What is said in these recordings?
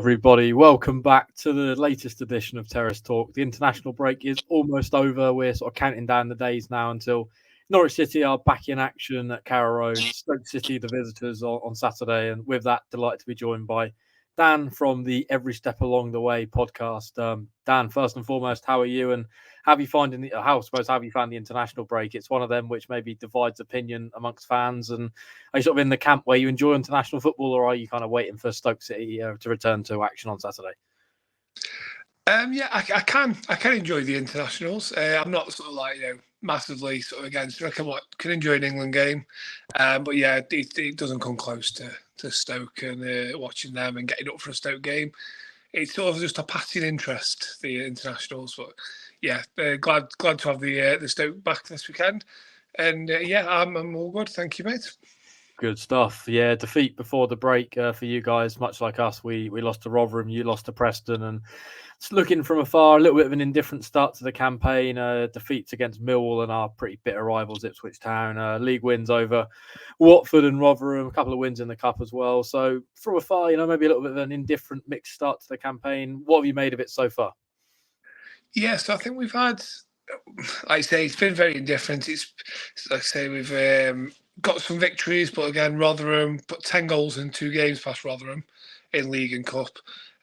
everybody. Welcome back to the latest edition of Terrace Talk. The international break is almost over. We're sort of counting down the days now until Norwich City are back in action at Carrow Road. Stoke City, the visitors, on Saturday. And with that, delighted to be joined by Dan from the Every Step Along the Way podcast. Dan, first and foremost, how are you? And have you found the international break? It's one of them which maybe divides opinion amongst fans. And are you sort of in the camp where you enjoy international football, or are you kind of waiting for Stoke City to return to action on Saturday? I can enjoy the internationals. I'm not sort of like massively sort of against it. I can enjoy an England game, but yeah, it doesn't come close to Stoke and watching them and getting up for a Stoke game. It's sort of just a passing interest, the internationals. But yeah, glad to have the Stoke back this weekend, and I'm all good. Thank you, mate. Good stuff. Yeah, defeat before the break for you guys, much like us. We lost to Rotherham, you lost to Preston, and it's looking from afar a little bit of an indifferent start to the campaign. Defeats against Millwall and our pretty bitter rivals Ipswich Town. League wins over Watford and Rotherham, a couple of wins in the cup as well. So from afar, maybe a little bit of an indifferent mixed start to the campaign. What have you made of it so far? Yes, I think we've had, like I say, it's been very indifferent. It's like I say, we've got some victories, but again, Rotherham put 10 goals in 2 games past Rotherham in League and Cup,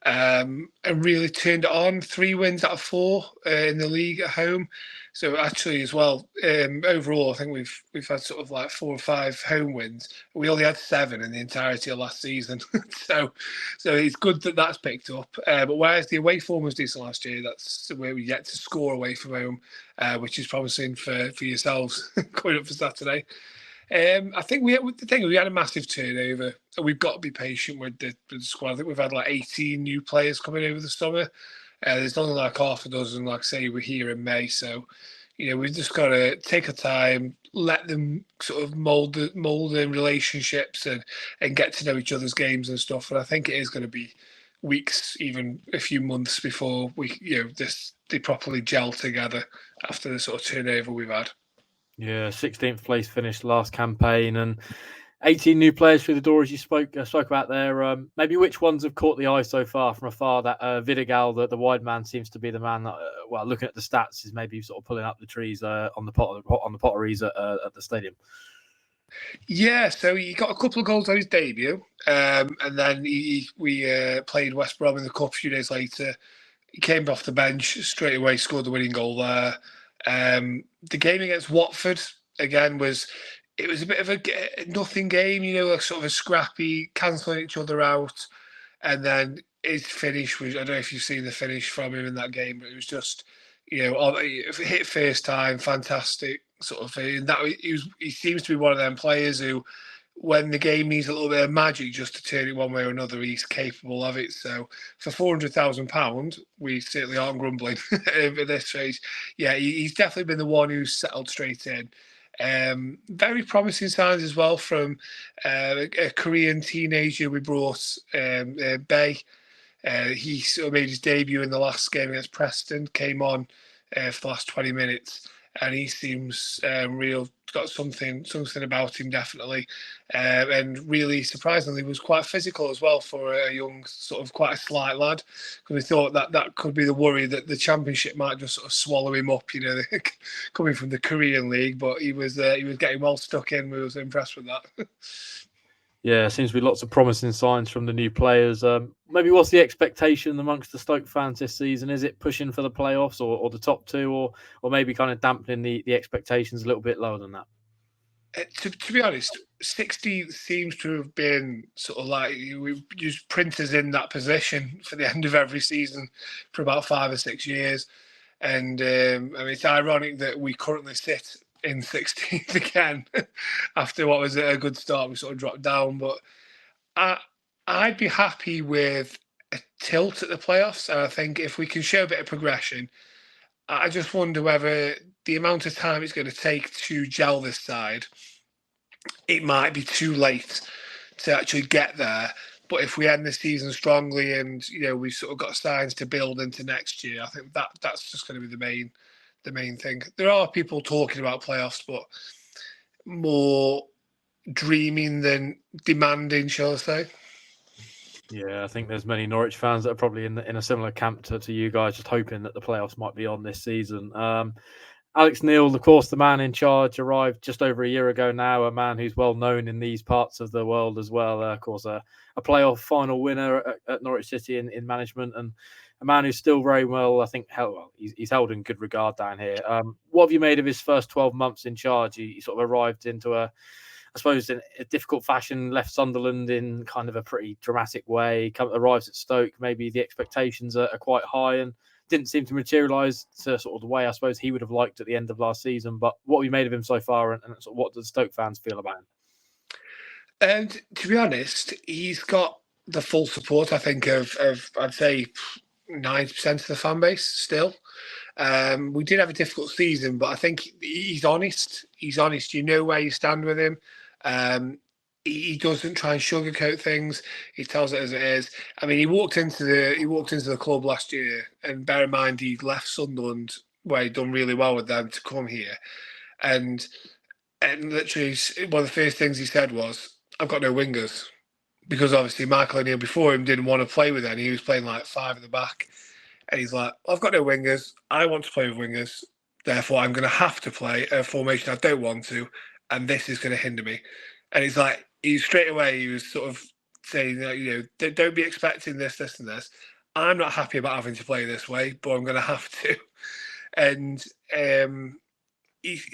and really turned it on. 3 wins out of 4 in the league at home. So actually, as well, overall, I think we've had sort of like 4 or 5 home wins. We only had 7 in the entirety of last season, so it's good that that's picked up. But whereas the away form was decent last year, that's where we get to score away from home, which is promising for yourselves coming up for Saturday. I think we had a massive turnover. We've got to be patient with the squad. I think we've had like 18 new players coming over the summer. There's only like half a dozen, like say, we're here in May. So, we've just got to take our time, let them sort of mould in relationships and get to know each other's games and stuff. And I think it is going to be weeks, even a few months before they properly gel together after the sort of turnover we've had. Yeah, 16th place finish last campaign and 18 new players through the door, as you spoke about there. Maybe which ones have caught the eye so far from afar? That Vidigal, the wide man, seems to be the man that, looking at the stats, is maybe sort of pulling up the trees on the potteries at the stadium. Yeah, so he got a couple of goals on his debut, and then we played West Brom in the Cup a few days later. He came off the bench straight away, scored the winning goal there. The game against Watford again was a bit of a nothing game, sort of a scrappy, cancelling each other out, and then his finish was, I don't know if you've seen the finish from him in that game, but it was just hit first time, fantastic sort of thing. That he seems to be one of them players who, when the game needs a little bit of magic just to turn it one way or another, he's capable of it. So for £400,000, we certainly aren't grumbling at this phase. Yeah, he's definitely been the one who's settled straight in. Very promising signs as well from a Korean teenager we brought, Bay. He sort of made his debut in the last game against Preston, came on for the last 20 minutes, and he seems got something about him definitely, and really surprisingly was quite physical as well for a young, sort of quite a slight lad, because we thought that could be the worry that the Championship might just sort of swallow him up, coming from the Korean League, but he was getting well stuck in. We was impressed with that. Yeah, seems to be lots of promising signs from the new players. Maybe what's the expectation amongst the Stoke fans this season? Is it pushing for the playoffs or the top 2, or maybe kind of dampening the expectations a little bit lower than that? To be honest, 60 seems to have been sort of like we've used printers in that position for the end of every season for about 5 or 6 years. And it's ironic that we currently sit in 16th again after what was a good start. We sort of dropped down, but I'd be happy with a tilt at the playoffs. And I think if we can show a bit of progression, I just wonder whether the amount of time it's going to take to gel this side, it might be too late to actually get there. But if we end the season strongly and we've sort of got signs to build into next year, I think that's just going to be the main thing. There are people talking about playoffs, but more dreaming than demanding, shall I say? Yeah, I think there's many Norwich fans that are probably in a similar camp to you guys, just hoping that the playoffs might be on this season. Alex Neil, of course, the man in charge, arrived just over a year ago now, a man who's well known in these parts of the world as well. Of course, a playoff final winner at Norwich City in management, and a man who's still very well, I think, he's held in good regard down here. What have you made of his first 12 months in charge? He sort of arrived into I suppose, in a difficult fashion, left Sunderland in kind of a pretty dramatic way, arrives at Stoke, maybe the expectations are quite high and didn't seem to materialise to sort of the way I suppose he would have liked at the end of last season. But what we made of him so far, and sort of what do the Stoke fans feel about him? And to be honest, he's got the full support, I think, of I'd say 90% of the fan base still. We did have a difficult season, but I think he's honest. He's honest. You know where you stand with him. He doesn't try and sugarcoat things. He tells it as it is. I mean, he walked into the club last year, and bear in mind he left Sunderland where he'd done really well with them to come here, and literally one of the first things he said was, "I've got no wingers," because obviously Michael O'Neill before him didn't want to play with any. He was playing like five at the back, and he's like, "I've got no wingers. I want to play with wingers. Therefore, I'm going to have to play a formation I don't want to, and this is going to hinder me." And he's like, straight away, he was sort of saying that, don't be expecting this, this, and this. I'm not happy about having to play this way, but I'm going to have to. And he's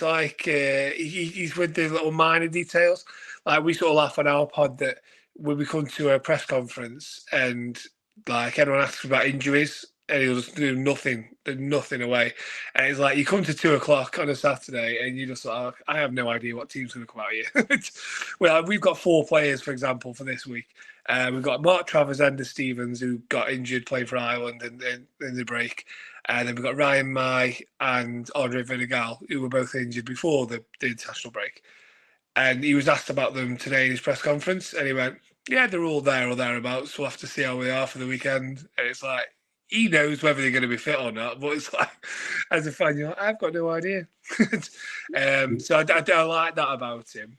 like, he's with the little minor details. Like, we sort of laugh on our pod that when we come to a press conference and like everyone asks about injuries, and he'll just do nothing away. And it's like, you come to 2:00 on a Saturday and you just like, I have no idea what team's going to come out here. Well, we've got 4 players, for example, for this week. We've got Mark Travers, Ender Stevens, who got injured, playing for Ireland in the break. And then we've got Ryan Mai and Andre Vinegal, who were both injured before the international break. And he was asked about them today in his press conference, and he went, "Yeah, they're all there or thereabouts. We'll have to see how they are for the weekend." And it's like, he knows whether they're going to be fit or not, but it's like, as a fan, you're like, I've got no idea. So I like that about him.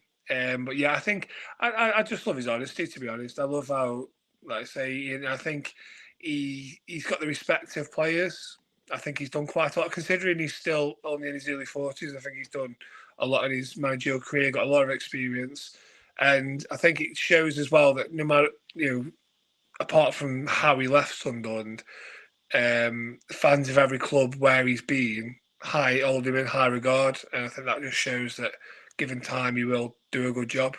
But yeah, I think I just love his honesty, to be honest. I love how, like I say, I think he's got the respect of players. I think he's done quite a lot, considering he's still only in his early 40s. I think he's done a lot in his managerial career, got a lot of experience. And I think it shows as well that no matter, apart from how he left Sunderland, fans of every club where he's been hold him in high regard. And I think that just shows that given time, he will do a good job.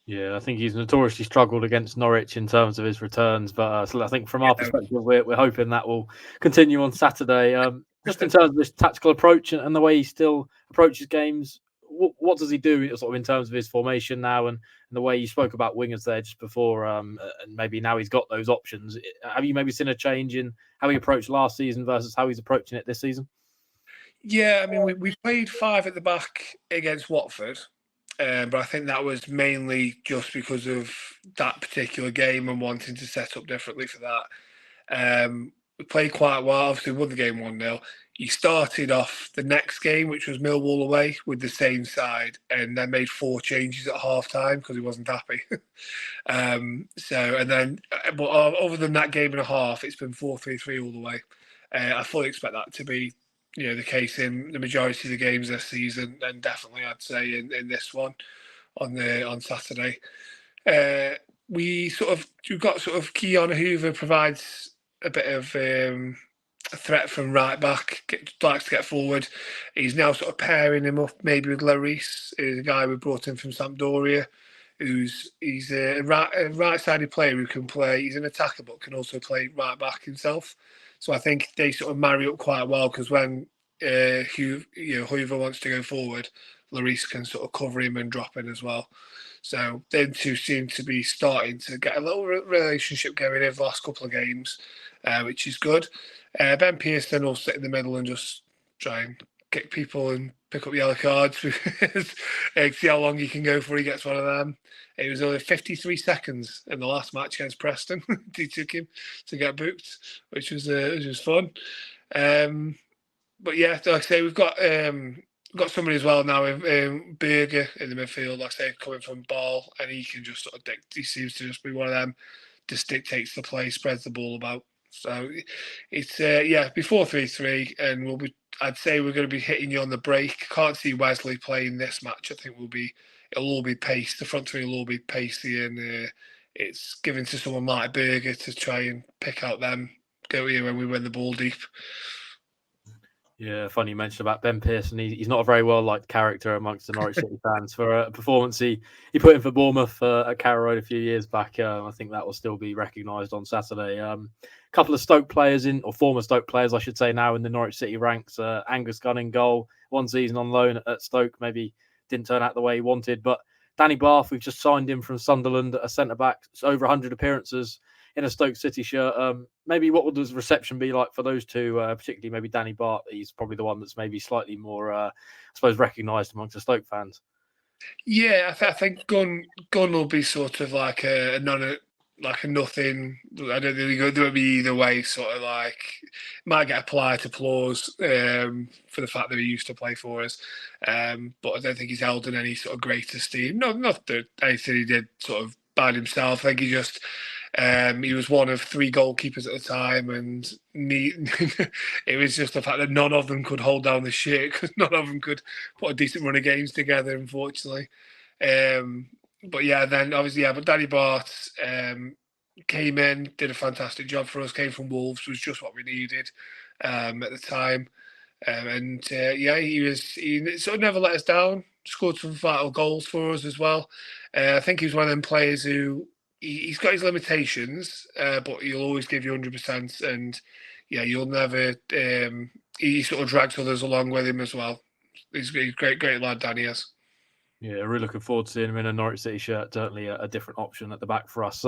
Yeah, I think he's notoriously struggled against Norwich in terms of his returns, but so I think from our perspective, we're hoping that will continue on Saturday. Just in terms of his tactical approach and the way he still approaches games, what does he do sort of in terms of his formation now and the way you spoke about wingers there just before, and maybe now he's got those options? Have you maybe seen a change in how he approached last season versus how he's approaching it this season? Yeah, I mean, we played 5 at the back against Watford. But I think that was mainly just because of that particular game and wanting to set up differently for that. We played quite well. Obviously, won the game 1-0. He started off the next game, which was Millwall away, with the same side, and then made 4 changes at half time because he wasn't happy. But other than that game and a half, it's been 4-3-3 all the way. I fully expect that to be the case in the majority of the games this season, and definitely I'd say in this one on Saturday. We've got sort of Keanu Hoover provides a bit of a threat from right back, likes to get forward. He's now sort of pairing him up maybe with Lloris, who's a guy we brought in from Sampdoria. He's a right-sided player who can play. He's an attacker but can also play right back himself. So I think they sort of marry up quite well, because when Hoover wants to go forward, Lloris can sort of cover him and drop in as well. So them two seem to be starting to get a little relationship going over the last couple of games, which is good. Ben Pearson will sit in the middle and just try and kick people and pick up yellow cards. See how long he can go before he gets one of them. It was only 53 seconds in the last match against Preston. He took him to get booked, which was fun. But yeah, like I say, we've got got somebody as well now in Berger in the midfield, like I say, coming from ball, and he can just sort of he seems to just be one of them, just dictates the play, spreads the ball about. So it's before 3-3, and I'd say we're going to be hitting you on the break. Can't see Wesley playing this match. I think it'll all be paced. The front three will all be pacey, and it's given to someone like Berger to try and pick out them. Go here when we win the ball deep. Yeah, funny you mentioned about Ben Pearson. He's not a very well-liked character amongst the Norwich City fans for a performance he put in for Bournemouth at Carrow a few years back. I think that will still be recognised on Saturday. A couple of Stoke players or former Stoke players, I should say, now in the Norwich City ranks. Angus Gunn in goal, one season on loan at Stoke, maybe didn't turn out the way he wanted. But Danny Bath, we've just signed him from Sunderland, a centre-back, over 100 appearances in a Stoke City shirt. Maybe what would the reception be like for those two, particularly maybe Danny Bart? He's probably the one that's maybe slightly more, I suppose, recognised amongst the Stoke fans. Yeah, I think Gunn will be sort of like a nothing. I don't think there will be either way. Sort of like might get a polite applause for the fact that he used to play for us, but I don't think he's held in any sort of great esteem. Not that anything he did sort of bad himself. I think he was one of 3 goalkeepers at the time, and it was just the fact that none of them could hold down the shit because none of them could put a decent run of games together, unfortunately. But yeah, then obviously, but Danny Bart came in, did a fantastic job for us, came from Wolves, was just what we needed at the time. He sort of never let us down, scored some vital goals for us as well. I think he was one of them players who, he's got his limitations, but he'll always give you 100%. And yeah, you'll never. He sort of drags others along with him as well. He's a great lad, Danny is. Yeah, really looking forward to seeing him in a Norwich City shirt. Certainly a different option at the back for us.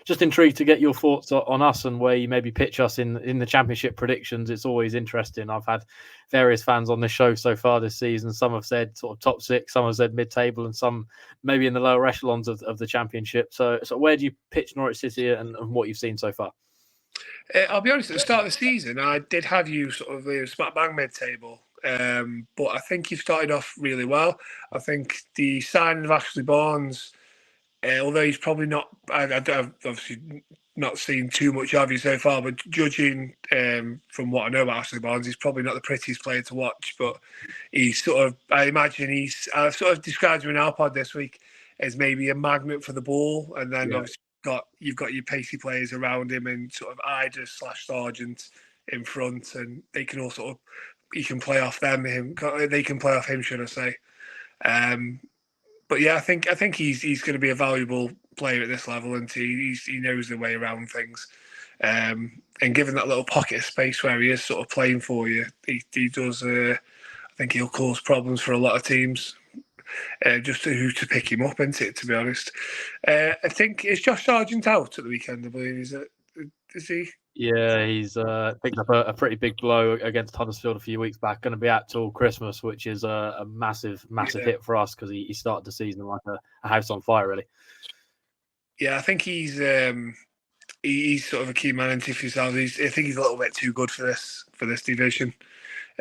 Just intrigued to get your thoughts on us and where you maybe pitch us in the Championship predictions. It's always interesting. I've had various fans on this show so far this season. Some have said sort of top 6, some have said mid-table, and some maybe in the lower echelons of the Championship. So where do you pitch Norwich City and what you've seen so far? I'll be honest, at the start of the season, I did have you sort of smack bang mid-table. But I think you've started off really well. I think the signing of Ashley Barnes, although he's probably not, I've obviously not seen too much of you so far, but judging from what I know about Ashley Barnes, he's probably not the prettiest player to watch, but he's sort of, I imagine I've sort of described him in our pod this week as maybe a magnet for the ball, and then obviously you've got your pacey players around him and sort of Ida/Sargent in front, and they can all sort of, he can play off them. They can play off him, should I say? But yeah, I think he's going to be a valuable player at this level, and he knows the way around things. And given that little pocket of space where he is sort of playing for you, he does. I think he'll cause problems for a lot of teams. Just who to pick him up, isn't it? To be honest, I think is Josh Sargent out at the weekend. I believe is he? Yeah, he's picked up a pretty big blow against Huddersfield a few weeks back. Going to be out till Christmas, which is a massive hit for us because he started the season like a house on fire, really. Yeah, I think he's sort of a key man into yourself. I think he's a little bit too good for this division.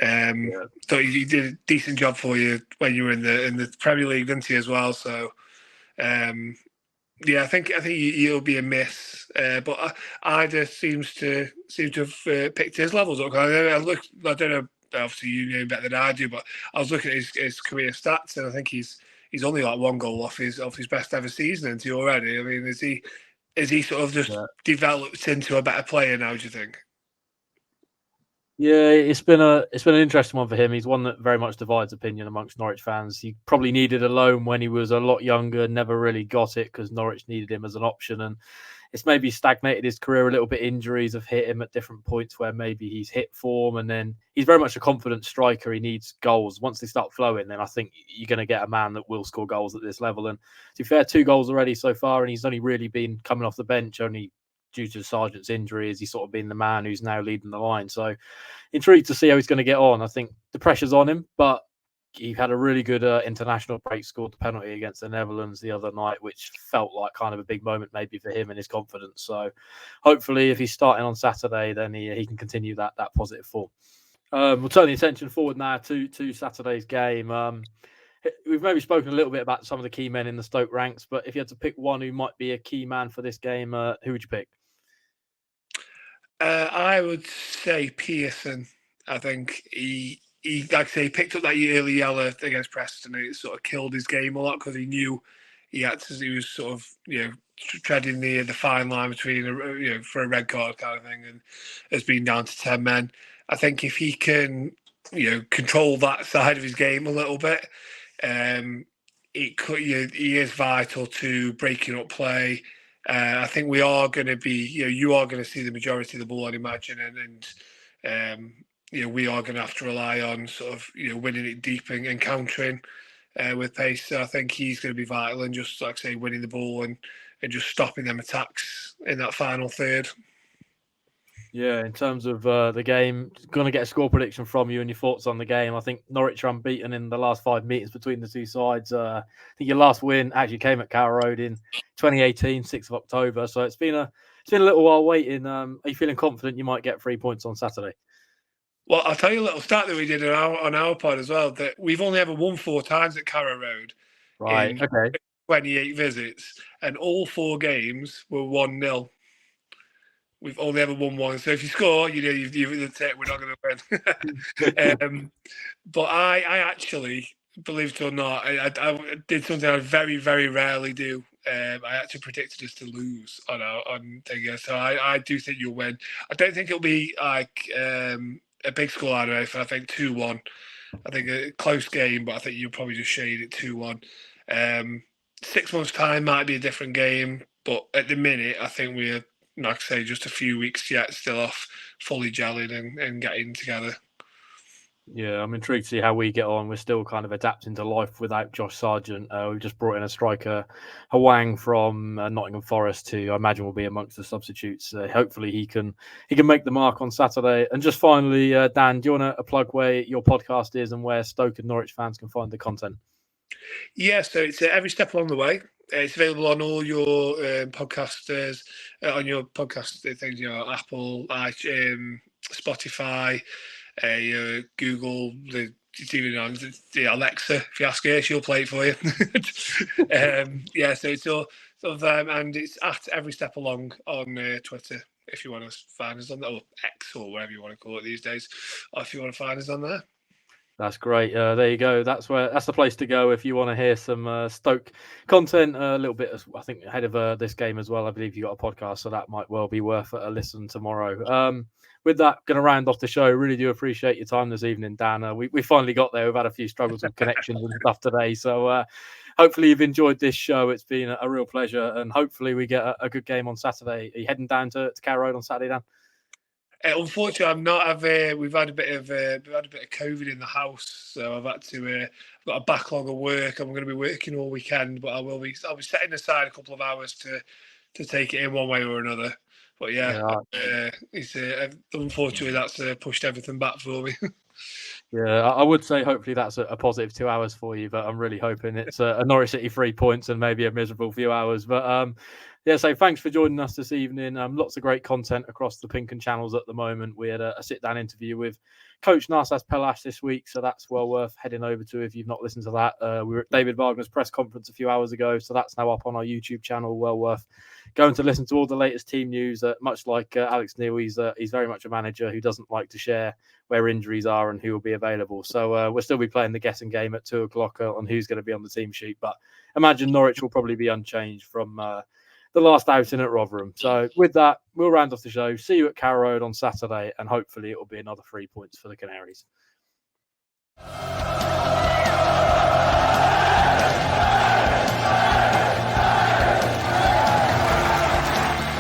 So he did a decent job for you when you were in the Premier League, didn't he, as well? So I think he'll be a miss. But Ida seems to have picked his levels up. I don't know. Obviously, you know better than I do, but I was looking at his career stats, and I think he's only like 1 goal off his best ever season, isn't he, already? I mean, is he sort of just developed into a better player now? Do you think? Yeah, it's been an interesting one for him. He's one that very much divides opinion amongst Norwich fans. He probably needed a loan when he was a lot younger, never really got it because Norwich needed him as an option, and it's maybe stagnated his career a little bit. Injuries have hit him at different points where maybe he's hit form, and then he's very much a confident striker. He needs goals. Once they start flowing, then I think you're going to get a man that will score goals at this level. And to be fair, 2 goals already so far, and he's only really been coming off the bench only due to Sargent's injury. He's sort of been the man who's now leading the line. So intrigued to see how he's going to get on. I think the pressure's on him, but he had a really good international break, scored the penalty against the Netherlands the other night, which felt like kind of a big moment maybe for him and his confidence. So hopefully if he's starting on Saturday, then he can continue that positive form. We'll turn the attention forward now to Saturday's game. We've maybe spoken a little bit about some of the key men in the Stoke ranks, but if you had to pick one who might be a key man for this game, who would you pick? I would say Pearson. I think he like I say, he picked up that early yellow against Preston, and it sort of killed his game a lot because he knew he was sort of treading the fine line between for a red card kind of thing, and has been down to 10 men. I think if he can control that side of his game a little bit, it could he is vital to breaking up play. I think we are going to be, you are going to see the majority of the ball, I'd imagine, and we are going to have to rely on sort of, winning it deep and countering with pace. So I think he's going to be vital in just, like I say, winning the ball and just stopping them attacks in that final third. Yeah, in terms of the game, going to get a score prediction from you and your thoughts on the game. I think Norwich are unbeaten in the last 5 meetings between the two sides. I think your last win actually came at Carrow in 2018, 6th of October. So it's been a little while waiting. Are you feeling confident you might get 3 points on Saturday? Well, I'll tell you a little stat that we did on our pod as well, that we've only ever won 4 times at Carrow Road in 28 visits, and all 4 games were 1-0. We've only ever won 1. So if you score, we're not going to win. But I actually, believe it or not, I did something I very, very rarely do. I actually predicted us to lose on thing. So I do think you'll win. I don't think it'll be like a big score out of it. I think 2-1. I think a close game, but I think you'll probably just shade it 2-1. 6 months' time might be a different game, but at the minute, I think we're, like I say, just a few weeks yet, still off fully gelling and getting together. Yeah, I'm intrigued to see how we get on. We're still kind of adapting to life without Josh Sargent. We've just brought in a striker, Hwang from Nottingham Forest, who I imagine will be amongst the substitutes. Hopefully, he can make the mark on Saturday. And just finally, Dan, do you want to plug where your podcast is and where Stoke and Norwich fans can find the content? Yeah, so it's Every Step Along the Way. It's available on all your podcasters, on your podcast things, Apple, Spotify, Google, even on the Alexa. If you ask her, she'll play it for you. So it's all sort of, and it's at Every Step Along on Twitter if you want to find us on that, or X, or whatever you want to call it these days, or if you want to find us on there. That's great. There you go. That's the place to go if you want to hear some Stoke content. A little bit, I think, ahead of this game as well. I believe you got a podcast, so that might well be worth a listen tomorrow. With that, going to round off the show. Really do appreciate your time this evening, Dan. We finally got there. We've had a few struggles with connections and stuff today, so hopefully you've enjoyed this show. It's been a real pleasure, and hopefully we get a good game on Saturday. Are you heading down to Carrow Road on Saturday, Dan? Unfortunately, I'm not. We've had a bit of COVID in the house, so I've had to. I've got a backlog of work. I'm going to be working all weekend, but I'll be setting aside a couple of hours to take it in one way or another. But it's unfortunately that's pushed everything back for me. Yeah, I would say hopefully that's a positive 2 hours for you, but I'm really hoping it's a Norwich City 3 points and maybe a miserable few hours. But so thanks for joining us this evening. Lots of great content across the Pinken channels at the moment. We had a sit-down interview with Coach Narsas Pelash this week, so that's well worth heading over to if you've not listened to that. We were at David Wagner's press conference a few hours ago, so that's now up on our YouTube channel. Well worth going to listen to all the latest team news. Much like Alex Neil, he's very much a manager who doesn't like to share where injuries are and who will be available. So we'll still be playing the guessing game at 2:00 on who's going to be on the team sheet. But imagine Norwich will probably be unchanged from the last outing at Rotherham. So with that, we'll round off the show. See you at Carrow Road on Saturday, and hopefully it will be another 3 points for the Canaries.